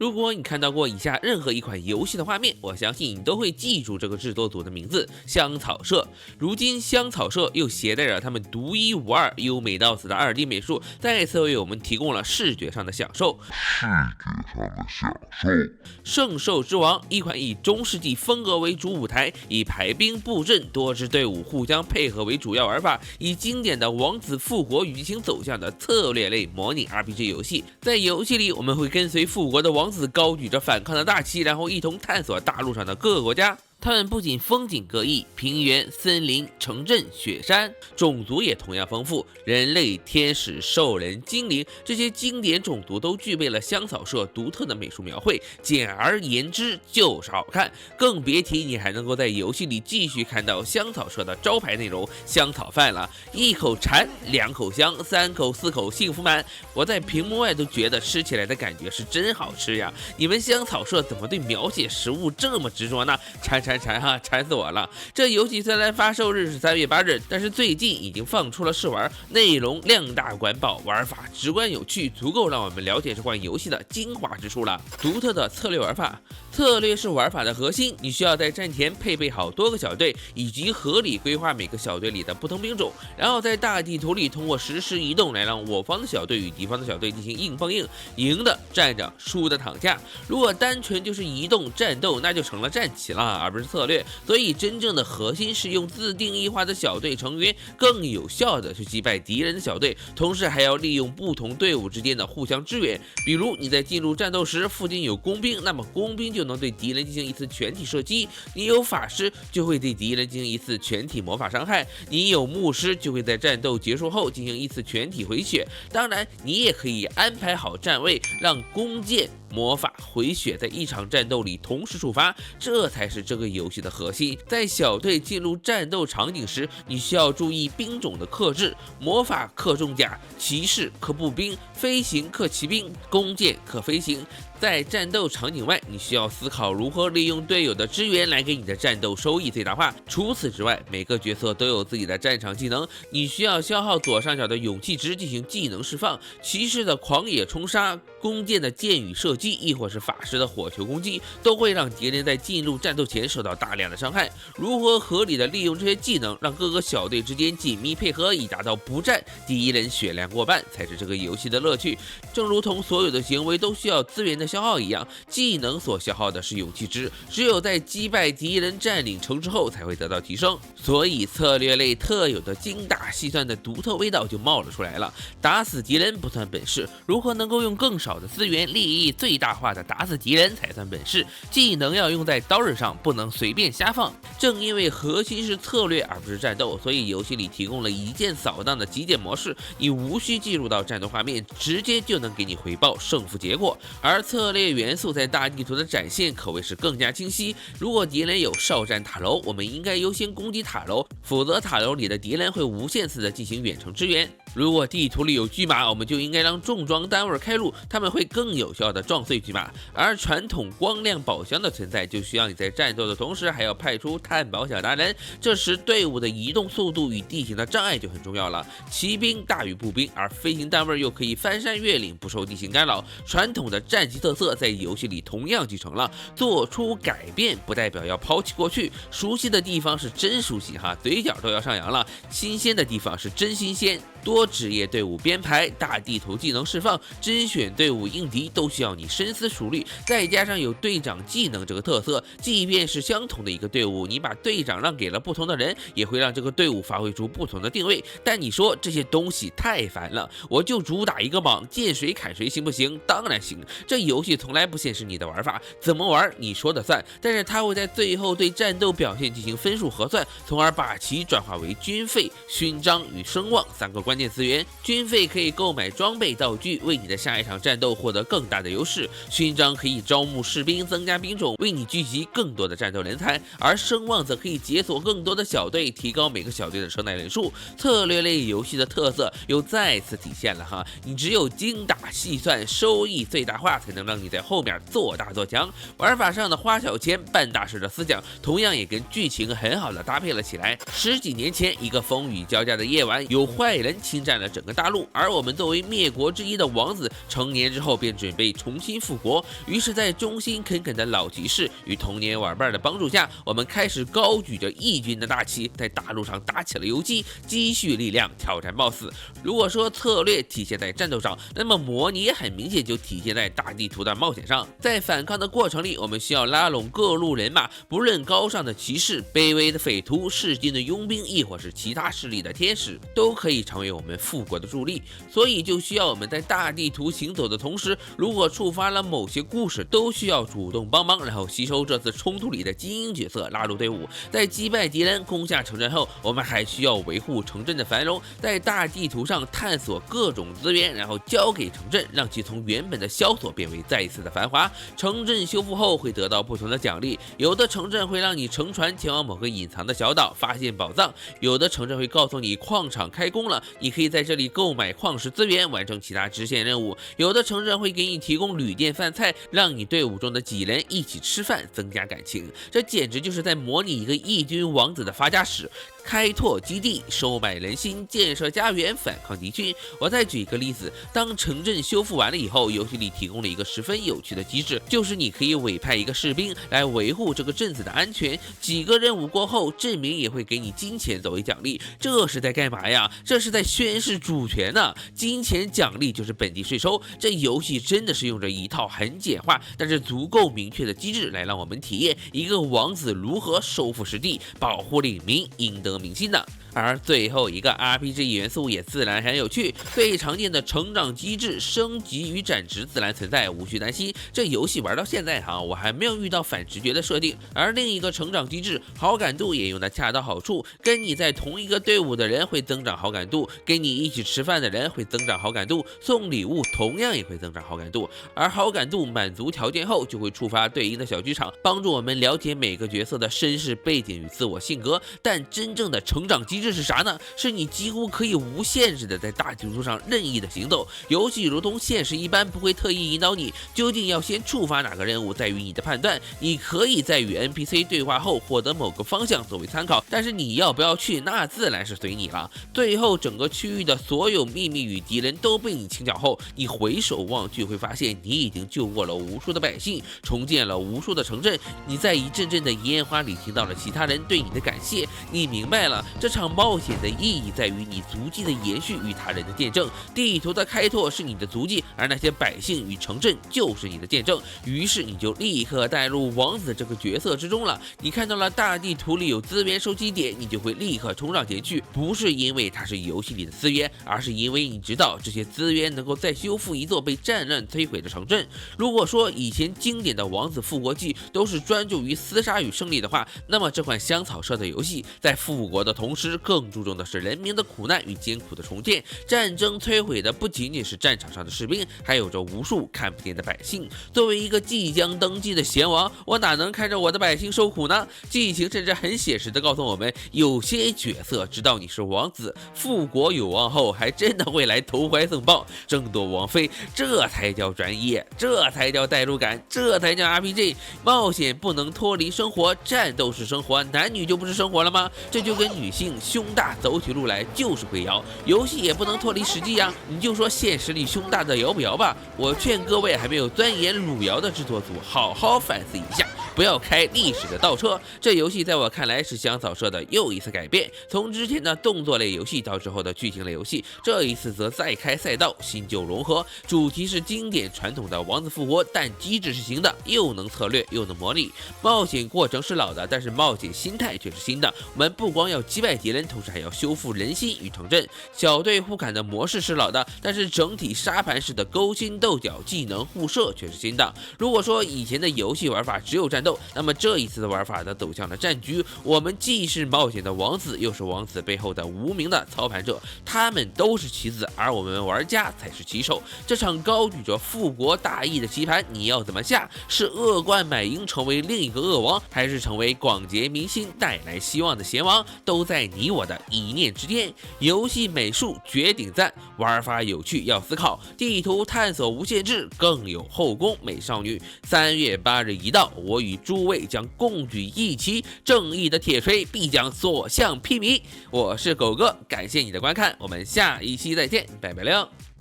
如果你看到过以下任何一款游戏的画面，我相信你都会记住这个制作组的名字——香草社。如今，香草社又携带着他们独一无二、优美到死的2D 美术，再次为我们提供了视觉上的享受。圣兽之王，一款以中世纪风格为主舞台，以排兵布阵、多支队伍互相配合为主要玩法，以经典的王子复国与剧情走向的策略类模拟 RPG 游戏。在游戏里，我们会跟随复国的王子高举着反抗的大旗，然后一同探索大陆上的各个国家。他们不仅风景各异，平原、森林、城镇、雪山，种族也同样丰富，人类、天使、兽人、精灵，这些经典种族都具备了香草社独特的美术描绘，简而言之就是好看。更别提你还能够在游戏里继续看到香草社的招牌内容——香草饭了，一口馋，2口香，3口4口幸福满。我在屏幕外都觉得吃起来的感觉是真好吃呀！你们香草社怎么对描写食物这么执着呢？馋死我了！这游戏虽然发售日是3月8日，但是最近已经放出了试玩，内容量大管饱，玩法直观有趣，足够让我们了解这款游戏的精华之处了。独特的策略玩法，策略是玩法的核心，你需要在战前配备好多个小队，以及合理规划每个小队里的不同兵种，然后在大地图里通过实时移动来让我方的小队与敌方的小队进行硬碰硬，赢的站着，输的躺下。如果单纯就是移动战斗，那就成了战棋了，而不是策略。所以真正的核心是用自定义化的小队成员更有效的去击败敌人的小队，同时还要利用不同队伍之间的互相支援。比如你在进入战斗时，附近有工兵，那么工兵就能对敌人进行一次全体射击；你有法师，就会对敌人进行一次全体魔法伤害；你有牧师，就会在战斗结束后进行一次全体回血。当然，你也可以安排好站位，让弓箭、魔法、回血在一场战斗里同时触发，这才是这个游戏的核心。在小队进入战斗场景时，你需要注意兵种的克制，魔法克重甲，骑士克步兵，飞行克骑兵，弓箭克飞行。在战斗场景外，你需要思考如何利用队友的支援来给你的战斗收益最大化。除此之外，每个角色都有自己的战场技能，你需要消耗左上角的勇气值进行技能释放。骑士的狂野冲杀、弓箭的箭雨射击，亦或是法师的火球攻击，都会让敌人在进入战斗前受到大量的伤害。如何合理的利用这些技能，让各个小队之间紧密配合，以达到不战敌人血量过半，才是这个游戏的乐趣。正如同所有的行为都需要资源的消耗一样，技能所消耗的是勇气值，只有在击败敌人、占领城之后才会得到提升。所以策略类特有的精打细算的独特味道就冒了出来了。打死敌人不算本事，如何能够用更少的资源利益最大化的打死敌人才算本事。技能要用在刀刃上，不能随便瞎放。正因为核心是策略而不是战斗，所以游戏里提供了一键扫荡的极简模式，你无需进入到战斗画面，直接就能给你回报胜负结果。而策略元素在大地图的展现可谓是更加清晰。如果敌人有哨站塔楼，我们应该优先攻击塔楼，否则塔楼里的敌人会无限次的进行远程支援。如果地图里有巨马，我们就应该让重装单位开路，他们会更有效的撞碎巨马。而传统光亮宝箱的存在，就需要你在战斗的同时还要派出探宝小达人，这时队伍的移动速度与地形的障碍就很重要了。骑兵大于步兵，而飞行单位又可以翻山越岭，不受地形干扰。传统的战棋特色在游戏里同样继承了，做出改变不代表要抛弃过去。熟悉的地方是真熟悉哈，嘴角都要上扬了。新鲜的地方是真新鲜。多职业队伍编排、大地图技能释放、甄选队伍应敌，都需要你深思熟虑。再加上有队长技能这个特色，即便是相同的一个队伍，你把队长让给了不同的人，也会让这个队伍发挥出不同的定位。但你说这些东西太烦了，我就主打一个莽，见谁砍谁行不行？当然行。这游戏从来不显示你的玩法，怎么玩你说的算，但是它会在最后对战斗表现进行分数核算，从而把其转化为军费、勋章与声望3个关键资源。军费可以购买装备道具，为你的下一场战斗获得更大的优势；勋章可以招募士兵，增加兵种，为你聚集更多的战斗人才；而声望则可以解锁更多的小队，提高每个小队的生态人数。策略类游戏的特色又再次体现了哈，你只有精打细算，收益最大化，才能让你在后面做大做强。玩法上的花小钱办大事的思想，同样也跟剧情很好的搭配了起来。10几年前，一个风雨交加的夜晚，有坏人侵占了整个大陆，而我们作为灭国之一的王子，成年之后便准备重新复国。于是，在忠心恳恳的老骑士与童年玩伴的帮助下，我们开始高举着义军的大旗，在大陆上打起了游击，积蓄力量，挑战 BOSS。如果说策略体现在战斗上，那么模拟很明显就体现在大地图的冒险上。在反抗的过程里，我们需要拉拢各路人马，不论高尚的骑士、卑微的匪徒、世军的佣兵，亦或是其他势力的天使，都可以成为我们复国的助力。所以就需要我们在大地图行走的同时，如果触发了某些故事，都需要主动帮忙，然后吸收这次冲突里的精英角色，拉入队伍。在击败敌人、攻下城镇后，我们还需要维护城镇的繁荣，在大地图上探索各种资源，然后交给城镇，让其从原本的萧索变为再一次的繁华。城镇修复后会得到不同的奖励，有的城镇会让你乘船前往某个隐藏的小岛发现宝藏，有的城镇会告诉你矿场开工了，你可以在这里购买矿石资源，完成其他支线任务。有的城镇会给你提供旅店饭菜，让你队伍中的几人一起吃饭，增加感情。这简直就是在模拟一个义军王子的发家史。开拓基地，收买人心，建设家园，反抗敌军。我再举一个例子，当城镇修复完了以后，游戏里提供了一个十分有趣的机制，就是你可以委派一个士兵来维护这个镇子的安全。几个任务过后，镇民也会给你金钱作为奖励。这是在干嘛呀？这是在宣示主权呢。金钱奖励就是本地税收。这游戏真的是用着一套很简化，但是足够明确的机制来让我们体验一个王子如何收复失地，保护领民，赢得民心的。而最后一个 RPG 元素也自然很有趣，最常见的成长机制、升级与展值自然存在，无需担心。这游戏玩到现在我还没有遇到反直觉的设定。而另一个成长机制，好感度也用得恰到好处，跟你在同一个队伍的人会增长好感度，跟你一起吃饭的人会增长好感度，送礼物同样也会增长好感度。而好感度满足条件后，就会触发对应的小剧场，帮助我们了解每个角色的身世背景与自我性格。但真正的成长机制是啥呢？是你几乎可以无限制的在大地图上任意的行走。游戏如同现实一般，不会特意引导你究竟要先触发哪个任务，在于你的判断。你可以在与 NPC 对话后获得某个方向作为参考，但是你要不要去，那自然是随你了。最后整个区域的所有秘密与敌人都被你清剿后，你回首望去，会发现你已经救过了无数的百姓，重建了无数的城镇。你在一阵阵的烟花里听到了其他人对你的感谢，你明白了这场冒险的意义在于你足迹的延续与他人的见证。地图的开拓是你的足迹，而那些百姓与城镇就是你的见证。于是你就立刻带入王子这个角色之中了。你看到了大地图里有资源收集点，你就会立刻冲上前去，不是因为它是游戏里的资源，而是因为你知道这些资源能够再修复一座被战乱摧毁的城镇。如果说以前经典的王子复国记都是专注于厮杀与胜利的话，那么这款香草社的游戏在复国的同时，更注重的是人民的苦难与艰苦的重建。战争摧毁的不仅仅是战场上的士兵，还有着无数看不见的百姓。作为一个即将登基的贤王，我哪能看着我的百姓受苦呢？剧情甚至很写实的告诉我们，有些角色知道你是王子，复国有望后，还真的会来投怀送抱，争夺王妃。这才叫专业，这才叫代入感，这才叫 RPG。冒险不能脱离生活，战斗是生活，男女就不是生活了吗？这就跟女性胸大走起路来就是会摇，游戏也不能脱离实际呀。你就说现实里胸大的摇不摇吧？我劝各位还没有钻研汝窑的制作组好好反思一下，不要开历史的倒车。这游戏在我看来是香草社的又一次改变，从之前的动作类游戏到之后的剧情类游戏，这一次则再开赛道，新旧融合，主题是经典传统的王子复活，但机制是新的，又能策略又能模拟。冒险过程是老的，但是冒险心态却是新的。我们不光要击败敌人，同时还要修复人心与城镇。小队互砍的模式是老的，但是整体沙盘式的勾心斗角、技能互射却是新的。如果说以前的游戏玩法只有战斗，那么这一次的玩法则走向了战局。我们既是冒险的王子，又是王子背后的无名的操盘者，他们都是棋子，而我们玩家才是棋手。这场高举着复国大义的棋盘，你要怎么下？是恶贯满盈成为另一个恶王，还是成为广结民心、带来希望的贤王？都在你你我的一念之间。游戏美术绝顶赞，玩法有趣要思考，地图探索无限制，更有后宫美少女。3月8日一到，我与诸位将共举一旗，正义的铁锤必将所向披靡。我是狗哥，感谢你的观看，我们下一期再见，拜拜了。